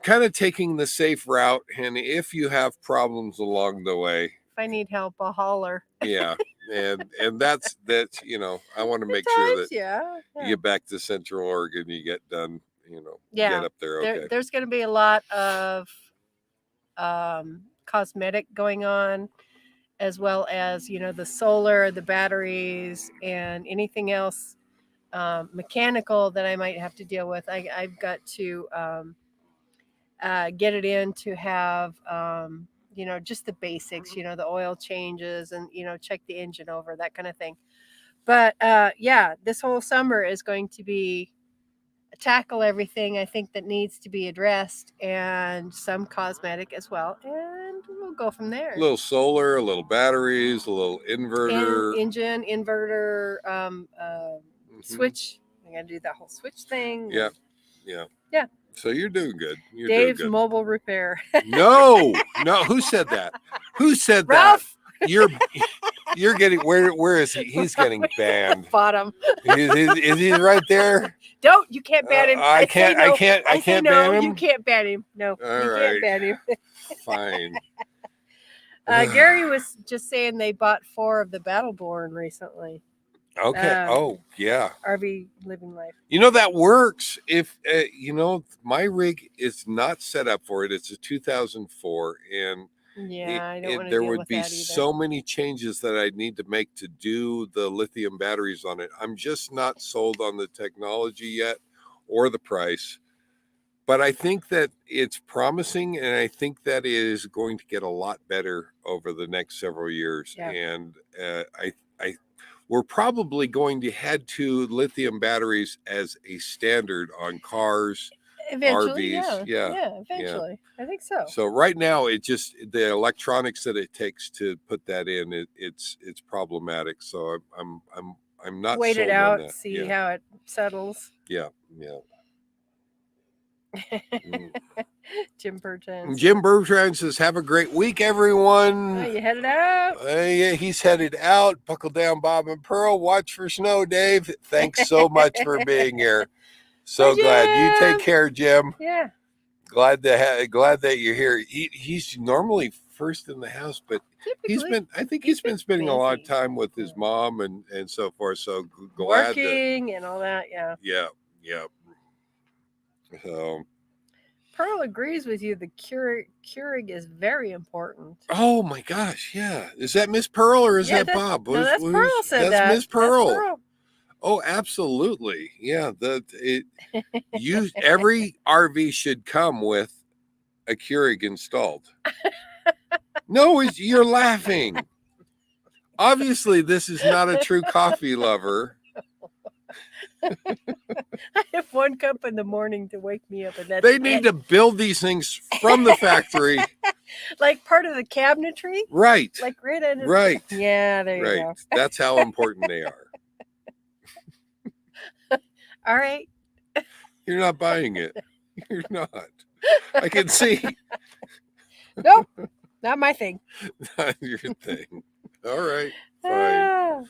kind of taking the safe route. And if you have problems along the way, If I need help, I'll holler. yeah. And that's, I want to make sure that yeah. you get back to Central Oregon, you get done, Yeah. get up there. Okay. There's going to be a lot of cosmetic going on, as well as the solar, the batteries, and anything else mechanical that I might have to deal with. I've got to get it in to have just the basics, the oil changes, and check the engine over, that kind of thing. But yeah, this whole summer is going to be tackle everything I think that needs to be addressed, and some cosmetic as well, and we'll go from there. A little solar, a little batteries, a little inverter, engine, inverter, switch. I gotta do that whole switch thing. Yeah. So you're doing good. Dave's doing good. mobile repair. No. Who said that? Who said Ralph. that? You're getting where is he? He's getting banned. Bottom. Is he right there? You can't ban him. I can't ban him. You can't ban him. No, All you right. can't ban him. Fine. Gary was just saying they bought 4 of the Battleborn recently. Okay. Yeah. RV living life. That works. If my rig is not set up for it. It's a 2004, and yeah, I don't want to there deal would with be that either. so many changes that I'd need to make to do the lithium batteries on it. I'm just not sold on the technology yet or the price. But I think that it's promising, and I think that it is going to get a lot better over the next several years. Yeah. And we're probably going to head to lithium batteries as a standard on cars, eventually, RVs. Yeah, eventually. I think so. So right now, it just the electronics that it takes to put that in, it's problematic. So I'm not wait sold it out, on that. see how it settles. Yeah. Jim Bertrand. Jim Bertrand says, "Have a great week, everyone." Oh, you headed out? Yeah, he's headed out. Buckle down, Bob and Pearl. Watch for snow, Dave. Thanks so much for being here. So Bye, glad. You Jim. take care, Jim. Yeah. Glad that you're here. He's normally first in the house, but Typically, I think he's been spending a lot of busy. time with his mom and so forth. So glad working and all that. Yeah. Yeah. So. Pearl agrees with you. The Keurig is very important. Oh my gosh, yeah. Is that Miss Pearl or is that Bob? No, that's Pearl said that. That's Miss Pearl. That's Pearl. Oh, absolutely. Yeah. Every RV should come with a Keurig installed. No, you're laughing. Obviously, this is not a true coffee lover. I have 1 cup in the morning to wake me up, and that's They need to build these things from the factory. like part of the cabinetry. Right. Like right under. Right. Yeah, there you go. That's how important they are. All right. You're not buying it. You're not. I can see. Nope. Not my thing. Not your thing. All right. Fine.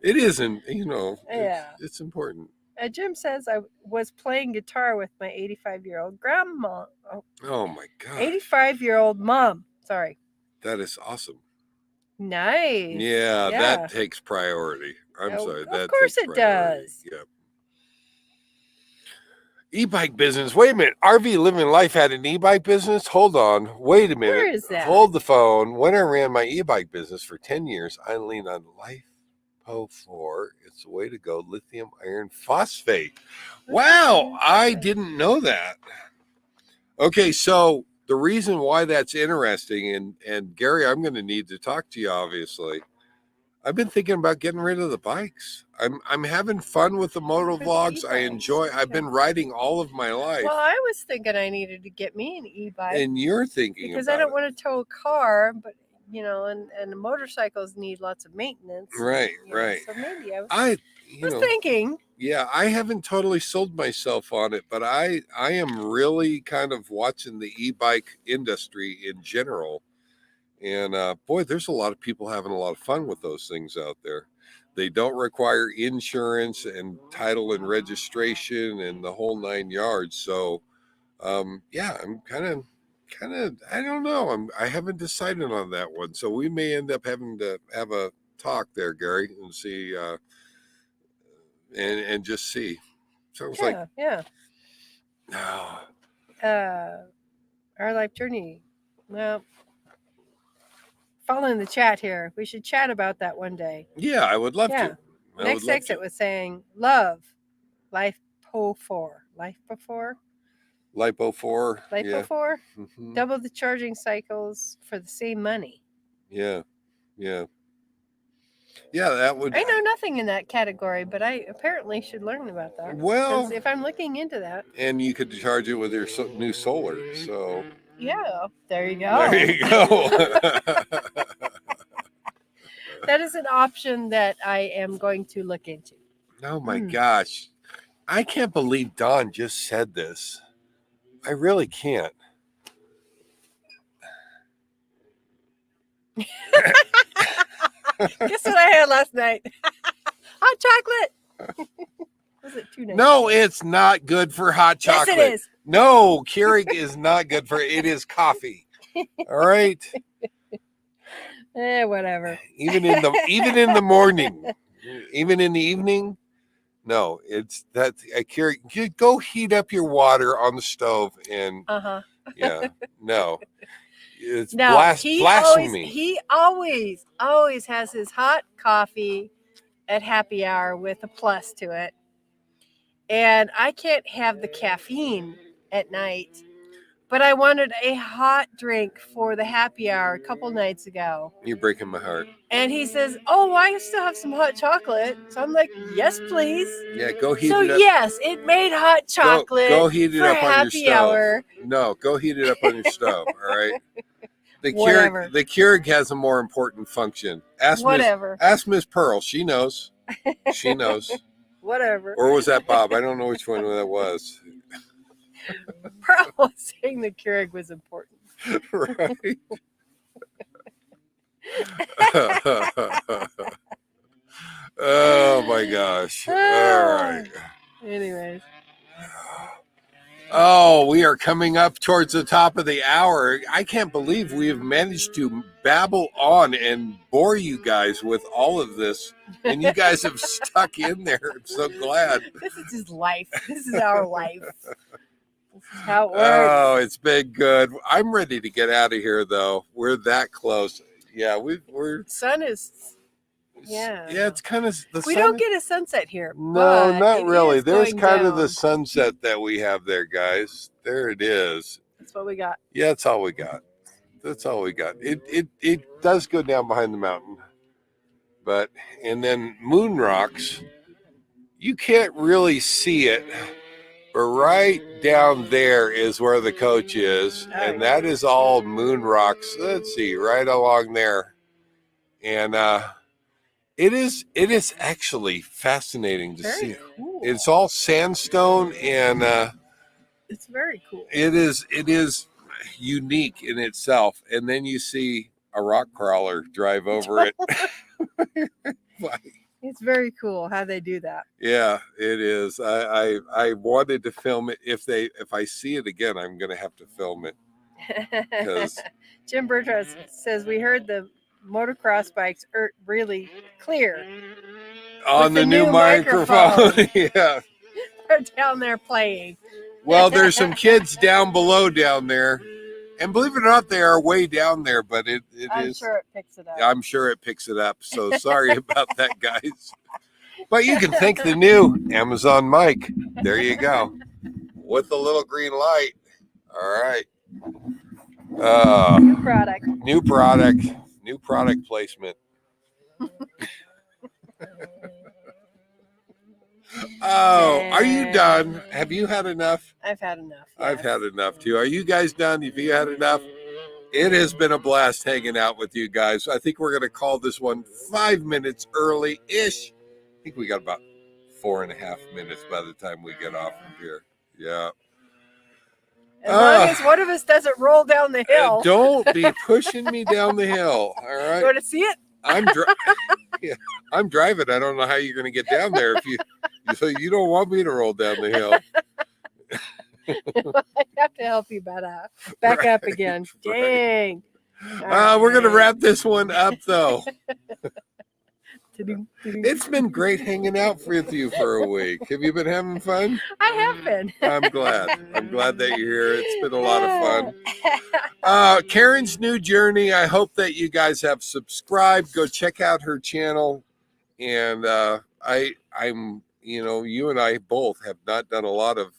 It isn't, Yeah. it's important. Jim says I was playing guitar with my 85-year-old grandma. Oh my God. 85-year-old mom. Sorry. That is awesome. Nice. Yeah, that takes priority. I'm sorry. Of course it does. Yep. E-bike business. Wait a minute. RV Living Life had an e-bike business? Hold on. Wait a minute. Where is that? Hold the phone. When I ran my e-bike business for 10 years, I leaned on LiFePO4. It's the way to go. Lithium iron phosphate. Wow. I didn't know that. Okay, so the reason why that's interesting, and Gary, I'm going to need to talk to you, obviously. I've been thinking about getting rid of the bikes. I'm having fun with the moto For the vlogs. I e-bikes, enjoy. I've been riding all of my life, Well, I was thinking I needed to get me an e-bike and you're thinking because about I don't it. want to tow a car, but and the motorcycles need lots of maintenance. Right, you know, right. So maybe I was, I thinking. yeah, I haven't totally sold myself on it, but I am really kind of watching the e-bike industry in general. And boy, there's a lot of people having a lot of fun with those things out there. They don't require insurance and title and registration and the whole 9 yards. So yeah, I'm kind of I don't know. I haven't decided on that one. So we may end up having to have a talk there, Gary, and see and just see. So it's like Yeah. oh, Our life journey. Well, following the chat here, we should chat about that one day. yeah, I would love Yeah. to. I Next would love exit to. was saying love, life before, life before, Lipo 4. life Yeah. before, Mhm. double the charging cycles for the same money. Yeah. Yeah. Yeah, that would. I know nothing in that category, but I apparently should learn about that. Well, 'Cause if I'm looking into that, and you could charge it with your new solar. So yeah, there you go. there you go. That is an option that I am going to look into. Oh my gosh. I can't believe Don just said this. I really can't. Guess what I had last night? Hot chocolate. Was it too nice? No, it's not good for hot chocolate. Yes, it is. No, Keurig is not good for it. It is coffee. All right. Whatever. Even in the morning, even in the evening. No, it's that Keurig. You go heat up your water on the stove and yeah, no. It's blasphemy. He always has his hot coffee at happy hour with a plus to it. And I can't have the caffeine at night. But I wanted a hot drink for the happy hour a couple nights ago. You're breaking my heart. And he says, "Oh, I still have some hot chocolate." So I'm like, "Yes, please." Yeah, go heat it up. So yes, it made hot chocolate. Go heat it for up on your happy stove. hour. No, go heat it up on your stove. All right. The Whatever. Keurig has a more important function. Ask Miss Pearl. She knows. She knows. Whatever. Or was that Bob? I don't know which one that was. Pearl was saying the Keurig was important. Right. Oh my gosh. All right. Anyways. Oh, we are coming up towards the top of the hour. I can't believe we have managed to babble on and bore you guys with all of this. And you guys have stuck in there. I'm so glad. This is his life. This is our life. This is how it works. Oh, it's been good. I'm ready to get out of here, though. We're that close. Yeah, we're. Sun is. Yeah. Yeah, it's kind of the. We don't get a sunset here. No, not really. There's kind of the down. sunset that we have there, guys. There it is. That's what we got. Yeah, that's all we got. That's all we got. It does go down behind the mountain, but and then moon rocks. You can't really see it, but right down there is where the coach is, and that is all moon rocks. Let's see, right along there, and it is actually fascinating to see. Cool. It's all sandstone, and it's very cool. It is unique in itself, and then you see a rock crawler drive over it. It's very cool how they do that. Yeah, it is. I wanted to film it. If I see it again, I'm going to have to film it. Jim Bertrand says we heard the motocross bikes are really clear on the new microphone. Yeah, they're down there playing. Well, there's some kids down below down there. And believe it or not, they are way down there, but I'm sure it picks it up. I'm sure it picks it up. So sorry about that, guys. But you can thank the new Amazon mic. There you go. With the little green light. All right. New product placement. Oh, are you done? Have you had enough? I've had enough. I've yes. had enough too. Are you guys done? Have you had enough? It has been a blast hanging out with you guys. I think we're going to call this one 5 minutes early-ish. I think we got about 4.5 minutes by the time we get off from here. Yeah. As long as one of us doesn't roll down the hill. Don't be pushing me down the hill. All right. You want to see it? Yeah, I'm driving. I don't know how you're going to get down there if so you don't want me to roll down the hill. I have to help you back up again. Dang. We're going to wrap this one up, though. It's been great hanging out with you for a week. Have you been having fun? I have been. I'm glad. I'm glad that you're here. It's been a lot of fun. Karen's New Journey. I hope that you guys have subscribed. Go check out her channel. And I'm, you and I both have not done a lot of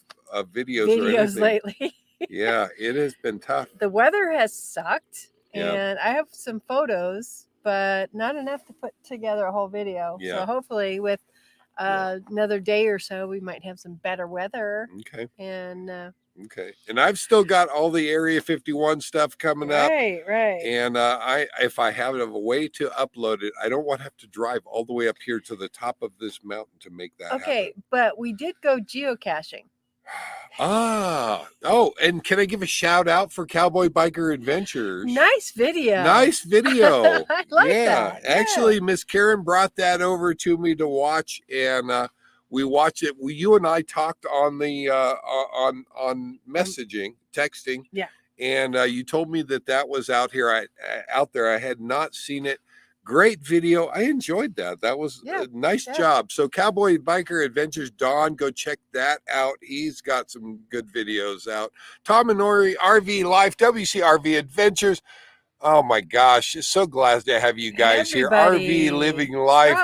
videos or anything lately. Yeah, it has been tough. The weather has sucked, Yeah. and I have some photos, but not enough to put together a whole video. Yeah. So hopefully with another day or so, we might have some better weather. Okay. And Okay. And I've still got all the Area 51 stuff coming up. right. And if I have a way to upload it, I don't want to have to drive all the way up here to the top of this mountain to make that Okay, happen. but we did go geocaching. And can I give a shout out for Cowboy Biker Adventures? Nice video. Nice video. I like that. Yeah. Actually, Miss Karen brought that over to me to watch, and we watched it. You and I talked on the on messaging, texting. Yeah. And you told me that was out here. Out there. I had not seen it. Great video. I enjoyed that. That was a nice job. So Cowboy Biker Adventures, Don, go check that out. He's got some good videos out. Tom and Nori, RV Life, WCRV Adventures. Oh my gosh. So glad to have you guys here. RV Living Life.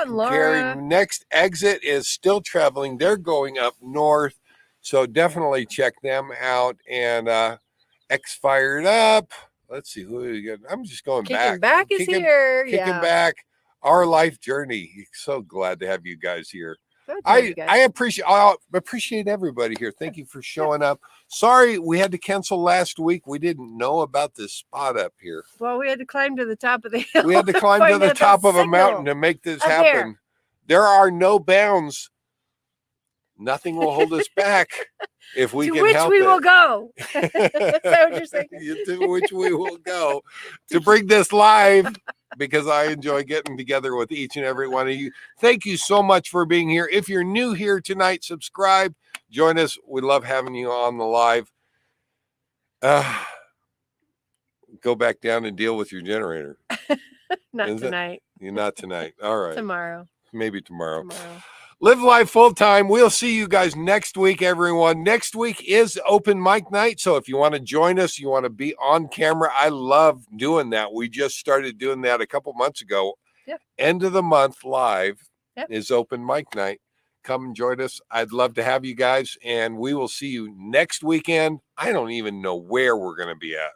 Next exit is Still Traveling. They're going up north. So definitely check them out. And X Fired Up. Let's see who we got. I'm just going Kicking back. Back is here. Kicking Back. Our Life Journey. So glad to have you guys here. I appreciate everybody here. Thank you for showing up. Sorry we had to cancel last week. We didn't know about this spot up here. Well, we had to climb to the top of the hill. We had to climb to the top of a mountain to make this happen. There are no bounds. Nothing will hold us back if we can help it. To which we will go. Is that what you're saying? To which we will go to bring this live, because I enjoy getting together with each and every one of you. Thank you so much for being here. If you're new here tonight, subscribe, join us. We love having you on the live. Go back down and deal with your generator. Not tonight. Not tonight. All right. Tomorrow. Maybe tomorrow. Live life full time. We'll see you guys next week, everyone. Next week is open mic night. So if you want to join us, you want to be on camera. I love doing that. We just started doing that a couple months ago. Yep. End of the month live is open mic night. Come and join us. I'd love to have you guys. And we will see you next weekend. I don't even know where we're going to be at.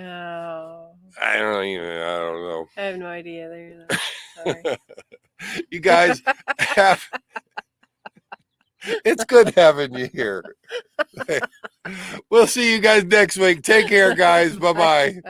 Oh. I don't know. I have no idea there. Sorry. You guys it's good having you here. We'll see you guys next week. Take care, guys. Bye-bye.